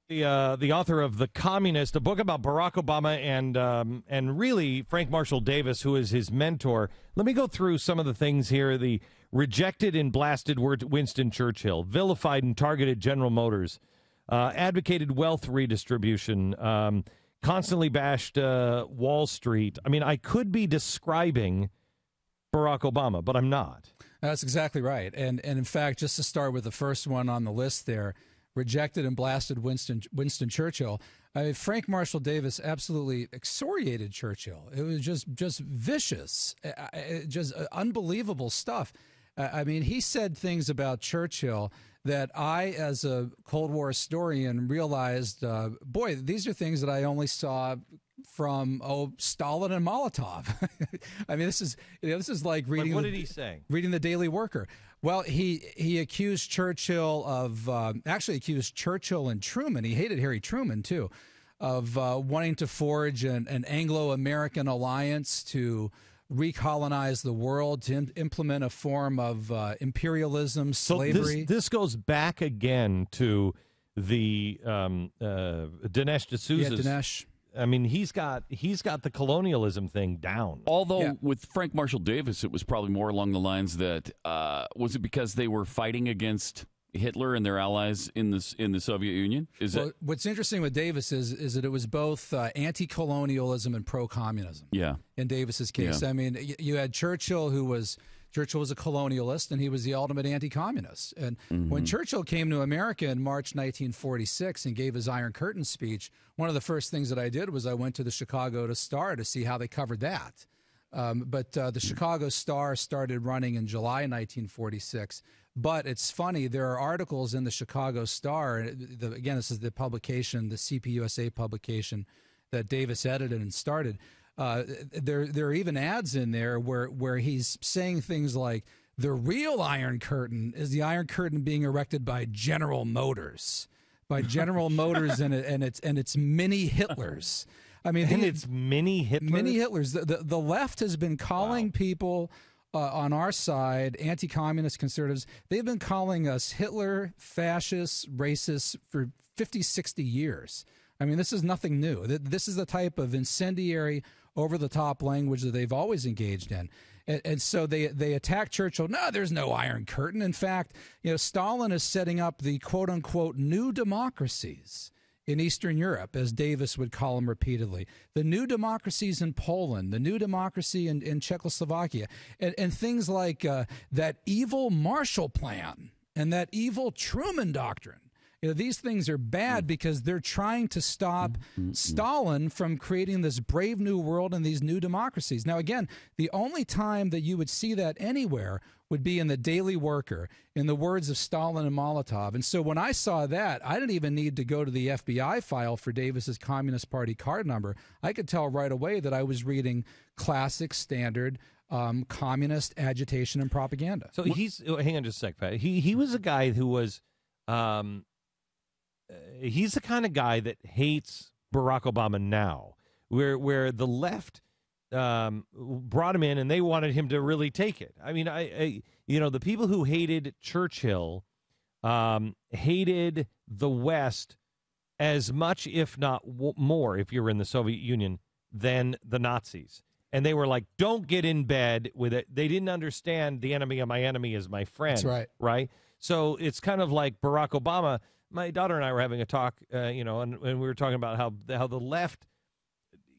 The author of The Communist, a book about Barack Obama and really Frank Marshall Davis, who is his mentor. Let me go through some of the things here. The rejected and blasted Winston Churchill, vilified and targeted General Motors, advocated wealth redistribution, constantly bashed Wall Street. I mean, I could be describing Barack Obama, but I'm not. That's exactly right. And in fact, just to start with the first one on the list there, rejected and blasted Winston Churchill. I mean, Frank Marshall Davis absolutely excoriated Churchill. It was just vicious, just unbelievable stuff. I mean, he said things about Churchill that I, as a Cold War historian, realized, boy, these are things that I only saw from Stalin and Molotov. I mean, this is like reading. What did he say? Reading the Daily Worker. Well, he accused Churchill of actually accused Churchill and Truman. He hated Harry Truman too, of wanting to forge an Anglo-American alliance to recolonize the world, to implement a form of imperialism, slavery. So this goes back again to the Dinesh D'Souza's. Yeah, Dinesh. I mean, he's got the colonialism thing down. Although with Frank Marshall Davis, it was probably more along the lines that was it because they were fighting against Hitler and their allies in the Soviet Union? What's interesting with Davis is that it was both anti-colonialism and pro-communism. Yeah. In Davis's case, yeah. I mean, you had Churchill, who was a colonialist, and he was the ultimate anti-communist. And when Churchill came to America in March 1946 and gave his Iron Curtain speech, one of the first things that I did was I went to the Chicago Star to see how they covered that. But the Chicago Star started running in July 1946. But it's funny, there are articles in the Chicago Star, and again, this is the publication, the CPUSA publication that Davis edited and started. There are even ads in there where he's saying things like, the real Iron Curtain is the Iron Curtain being erected by General Motors. By General Motors and its mini Hitlers. I mean, it's mini Hitlers? Mini Hitlers. The left has been calling people on our side, anti-communist conservatives, they've been calling us Hitler, fascists, racists for 50, 60 years. I mean, this is nothing new. This is the type of incendiary, over-the-top language that they've always engaged in. And so they attack Churchill. No, there's no Iron Curtain. In fact, Stalin is setting up the quote-unquote new democracies in Eastern Europe, as Davis would call them repeatedly. The new democracies in Poland, the new democracy in Czechoslovakia, and things like that evil Marshall Plan and that evil Truman Doctrine. These things are bad because they're trying to stop Stalin from creating this brave new world and these new democracies. Now, again, the only time that you would see that anywhere would be in the Daily Worker, in the words of Stalin and Molotov. And so when I saw that, I didn't even need to go to the FBI file for Davis's Communist Party card number. I could tell right away that I was reading classic, standard communist agitation and propaganda. So hang on just a sec, Pat. He was a guy who was... he's the kind of guy that hates Barack Obama now, where the left brought him in and they wanted him to really take it. I mean, the people who hated Churchill hated the West as much, if not more, if you're in the Soviet Union, than the Nazis. And they were like, don't get in bed with it. They didn't understand the enemy of my enemy is my friend. That's right. Right? So it's kind of like Barack Obama. My daughter and I were having a talk, and we were talking about how the left,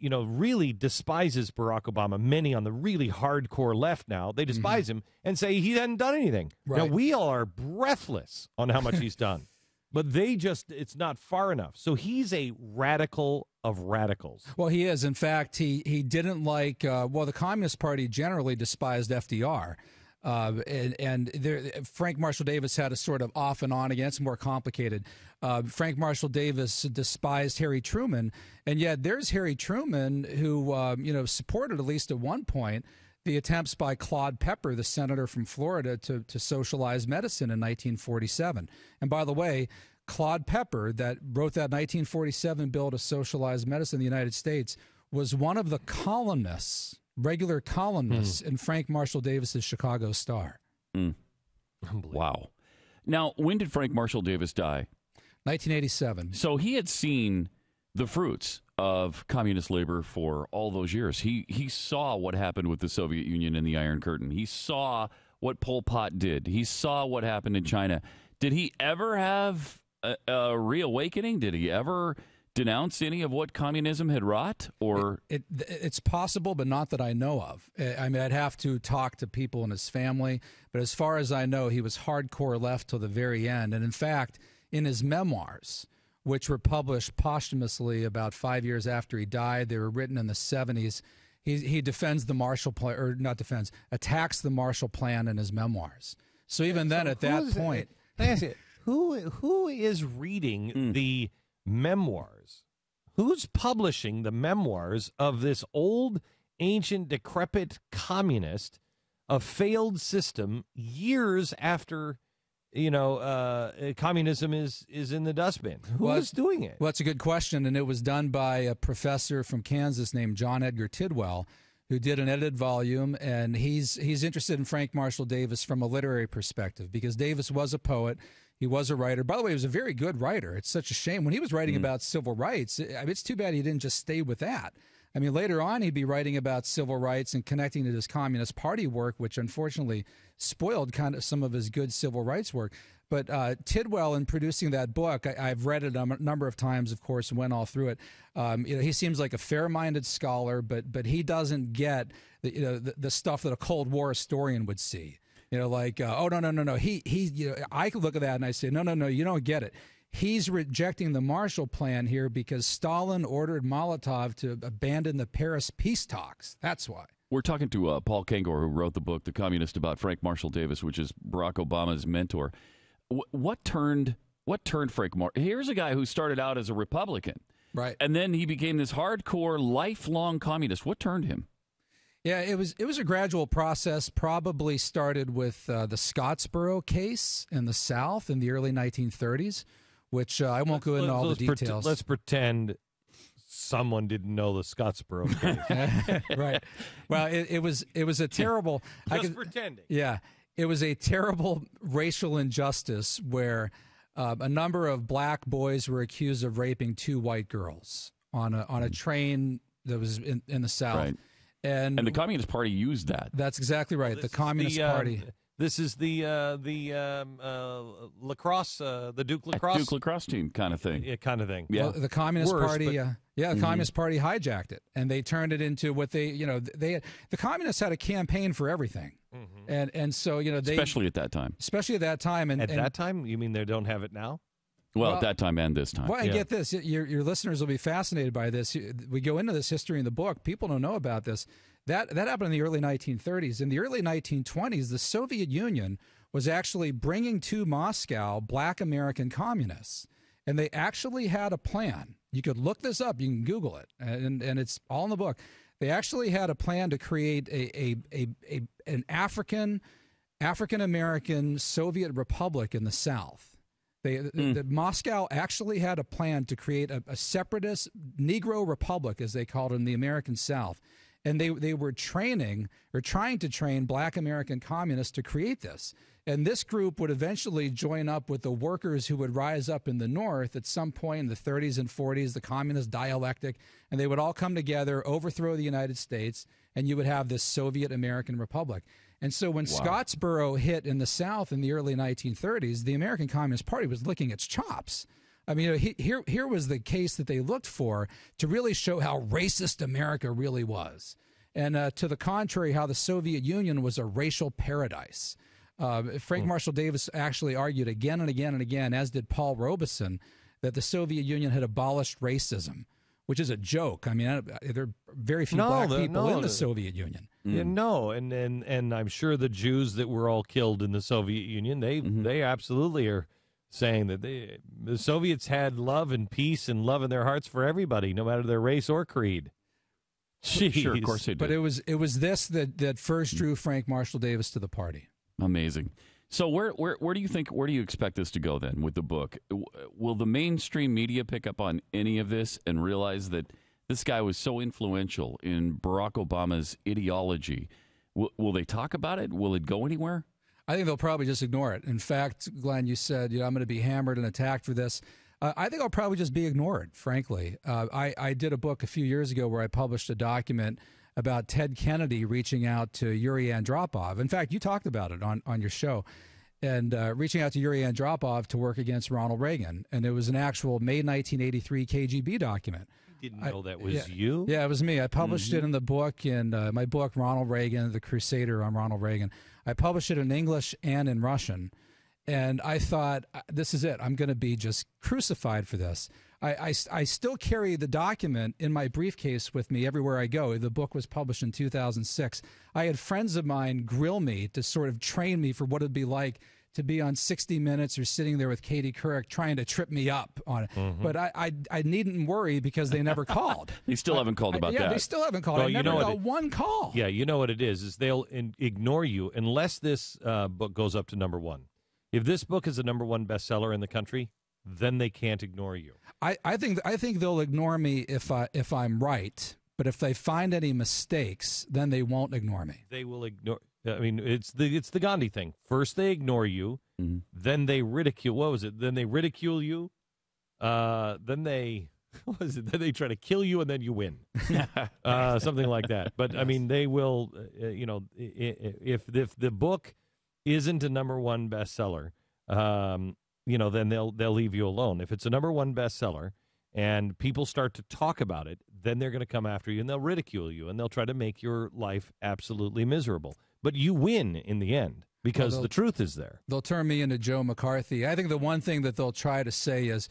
really despises Barack Obama. Many on the really hardcore left now, they despise him and say he hadn't done anything. Right. Now, we all are breathless on how much he's done. But it's not far enough. So he's a radical of radicals. Well, he is. In fact, he didn't like, the Communist Party generally despised FDR. Frank Marshall Davis had a sort of off and on again. It's more complicated. Frank Marshall Davis despised Harry Truman, and yet there's Harry Truman who supported, at least at one point, the attempts by Claude Pepper, the senator from Florida, to socialize medicine in 1947. And by the way, Claude Pepper, that wrote that 1947 bill to socialize medicine in the United States, was one of the columnists, regular columnists in Frank Marshall Davis's Chicago Star. Wow. Now, when did Frank Marshall Davis die? 1987. So he had seen the fruits of communist labor for all those years. He saw what happened with the Soviet Union and the Iron Curtain. He saw what Pol Pot did. He saw what happened in China. Did he ever have a reawakening? Did he ever denounce any of what communism had wrought? Or it's possible, but not that I know of. I mean, I'd have to talk to people in his family, but as far as I know, he was hardcore left till the very end. And in fact, in his memoirs, which were published posthumously about 5 years after he died, they were written in the 70s. He defends the Marshall Plan, or not defends, attacks the Marshall Plan in his memoirs. So even then, at that point, who is reading the memoirs? Who's publishing the memoirs of this old, ancient, decrepit communist, a failed system years after, communism is in the dustbin? Who's doing it? Well, that's a good question, and it was done by a professor from Kansas named John Edgar Tidwell, who did an edited volume, and he's interested in Frank Marshall Davis from a literary perspective, because Davis was a poet. He was a writer. By the way, he was a very good writer. It's such a shame. When he was writing about civil rights, it's too bad he didn't just stay with that. I mean, later on, he'd be writing about civil rights and connecting to his Communist Party work, which unfortunately spoiled kind of some of his good civil rights work. But Tidwell, in producing that book, I've read it a number of times, of course, and went all through it. He seems like a fair-minded scholar, but he doesn't get the stuff that a Cold War historian would see. Oh, no. I could look at that and I say, no, you don't get it. He's rejecting the Marshall Plan here because Stalin ordered Molotov to abandon the Paris peace talks. That's why. We're talking to Paul Kengor, who wrote the book, The Communist, about Frank Marshall Davis, which is Barack Obama's mentor. What turned Frank Marshall? Here's a guy who started out as a Republican. Right. And then he became this hardcore, lifelong communist. What turned him? Yeah, it was a gradual process. Probably started with the Scottsboro case in the South in the early 1930s, which I won't go into all the details. Let's pretend someone didn't know the Scottsboro case. Right. Well, it was a terrible. Pretending. Yeah, it was a terrible racial injustice where a number of black boys were accused of raping two white girls on a train that was in the South. Right. And the Communist Party used that. That's exactly right. The Communist Party. This is the lacrosse, the Duke lacrosse, Duke lacrosse team kind of thing. Yeah, kind of thing. Yeah, well, the Communist Party. The Communist Party hijacked it, and they turned it into what the Communists had a campaign for everything, and so especially at that time. And at that time, you mean they don't have it now? Well, at that time and this time. Well, and get this, your listeners will be fascinated by this. We go into this history in the book. People don't know about this. That happened in the early 1930s. In the early 1920s, the Soviet Union was actually bringing to Moscow black American communists. And they actually had a plan. You could look this up. You can Google it. And it's all in the book. They actually had a plan to create an African-American Soviet republic in the South. Moscow actually had a plan to create a separatist Negro republic, as they called it, in the American South. And they were trying to train black American communists to create this. And this group would eventually join up with the workers who would rise up in the North at some point in the 30s and 40s, the communist dialectic, and they would all come together, overthrow the United States, and you would have this Soviet American republic. And so when Scottsboro hit in the South in the early 1930s, the American Communist Party was licking its chops. I mean, here was the case that they looked for to really show how racist America really was. And to the contrary, how the Soviet Union was a racial paradise. Frank Marshall Davis actually argued again and again and again, as did Paul Robeson, that the Soviet Union had abolished racism, which is a joke. I mean, there are very few black people in the Soviet Union. Yeah, and I'm sure the Jews that were all killed in the Soviet Union, they absolutely are saying that the Soviets had love and peace and love in their hearts for everybody, no matter their race or creed. Jeez. Sure, of course they did. But it was this that first drew Frank Marshall Davis to the party. Amazing. So where do you expect this to go then with the book? Will the mainstream media pick up on any of this and realize that this guy was so influential in Barack Obama's ideology? Will they talk about it? Will it go anywhere? I think they'll probably just ignore it. In fact, Glenn, you said I'm going to be hammered and attacked for this. I think I'll probably just be ignored, frankly. I did a book a few years ago where I published a document about Ted Kennedy reaching out to Yuri Andropov. In fact, you talked about it on your show. And reaching out to Yuri Andropov to work against Ronald Reagan. And it was an actual May 1983 KGB document. Didn't know that was you? Yeah, it was me. I published it in the book, in my book, Ronald Reagan, The Crusader on Ronald Reagan. I published it in English and in Russian. And I thought, this is it. I'm going to be just crucified for this. I still carry the document in my briefcase with me everywhere I go. The book was published in 2006. I had friends of mine grill me to sort of train me for what it would be like to be on 60 Minutes or sitting there with Katie Couric trying to trip me up on it. But I needn't worry because they never called. They still haven't called about that. Yeah, they still haven't called. Well, I never got one call. Yeah, you know what it is they'll ignore you unless this book goes up to number one. If this book is a number one bestseller in the country, then they can't ignore you. I think they'll ignore me if I'm right, but if they find any mistakes, then they won't ignore me. They will ignore. I mean, it's the Gandhi thing. First they ignore you, then they ridicule. What was it? Then they ridicule you. Then they what was it? Then they try to kill you, and then you win. Something like that. But I mean, they will. If the book isn't a number one bestseller, then they'll leave you alone. If it's a number one bestseller and people start to talk about it, then they're going to come after you and they'll ridicule you and they'll try to make your life absolutely miserable. But you win in the end because the truth is there. They'll turn me into Joe McCarthy. I think the one thing that they'll try to say is,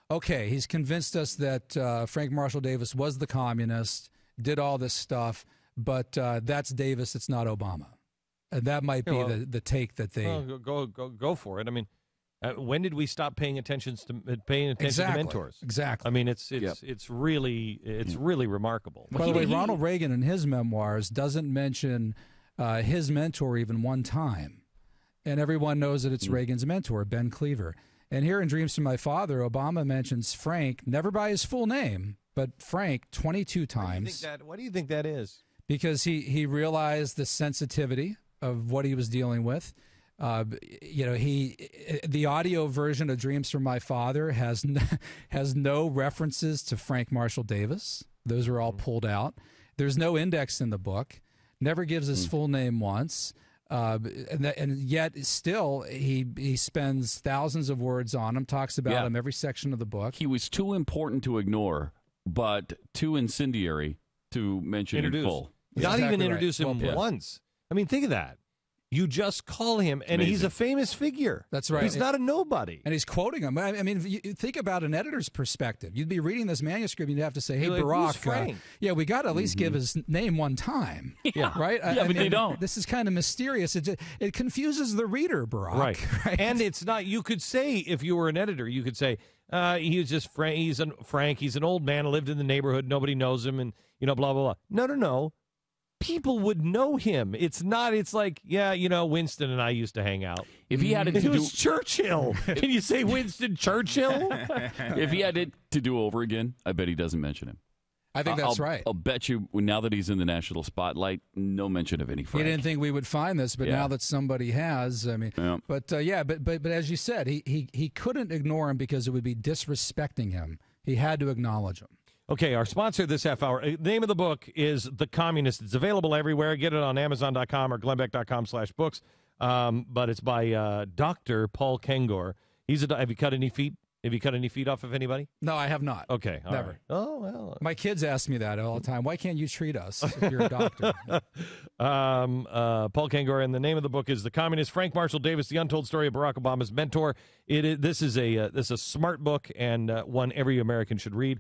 okay, he's convinced us that Frank Marshall Davis was the communist, did all this stuff, but that's Davis, it's not Obama. And that might be the take that they... Go for it. I mean, when did we stop paying attention to mentors? Exactly. I mean, it's really remarkable. By the way, Ronald Reagan in his memoirs doesn't mention his mentor even one time, and everyone knows that it's Reagan's mentor, Ben Cleaver. And here in Dreams from My Father, Obama mentions Frank, never by his full name, but Frank 22 times. Why do you think that is? Because he realized the sensitivity of what he was dealing with. The audio version of Dreams from My Father has no references to Frank Marshall Davis. Those are all pulled out. There's no index in the book. Never gives his full name once. And yet still he spends thousands of words on him, talks about him every section of the book. He was too important to ignore, but too incendiary to mention in full. Not even introduce him once. I mean, think of that. You just call him, and he's a famous figure. That's right. He's not a nobody. And he's quoting him. I mean, if you think about an editor's perspective. You'd be reading this manuscript, and you'd have to say, hey, Barack, who's Frank? We got to at least give his name one time. Yeah. Right? Yeah, but they don't. This is kind of mysterious. It confuses the reader, Barack. Right. And it's not, you could say, if you were an editor, you could say, he was just Frank. He's an old man who lived in the neighborhood. Nobody knows him, and, blah, blah, blah. No. People would know him. It's like, Winston and I used to hang out. If he had it to was Churchill. Can you say Winston Churchill? If he had it to do over again, I bet he doesn't mention him. I think that's right. I'll bet you now that he's in the national spotlight, no mention of any Frank. He didn't think we would find this, but now that somebody has, I mean, but as you said, he couldn't ignore him because it would be disrespecting him. He had to acknowledge him. Okay, our sponsor this half hour, the name of the book is The Communist. It's available everywhere. Get it on Amazon.com or glennbeck.com/books. But it's by Dr. Paul Kengor. Have you cut any feet? Have you cut any feet off of anybody? No, I have not. Okay. Never. Right. Oh, well. My kids ask me that all the time. Why can't you treat us if you're a doctor? Paul Kengor, and the name of the book is The Communist. Frank Marshall Davis, The Untold Story of Barack Obama's Mentor. This is a smart book and one every American should read.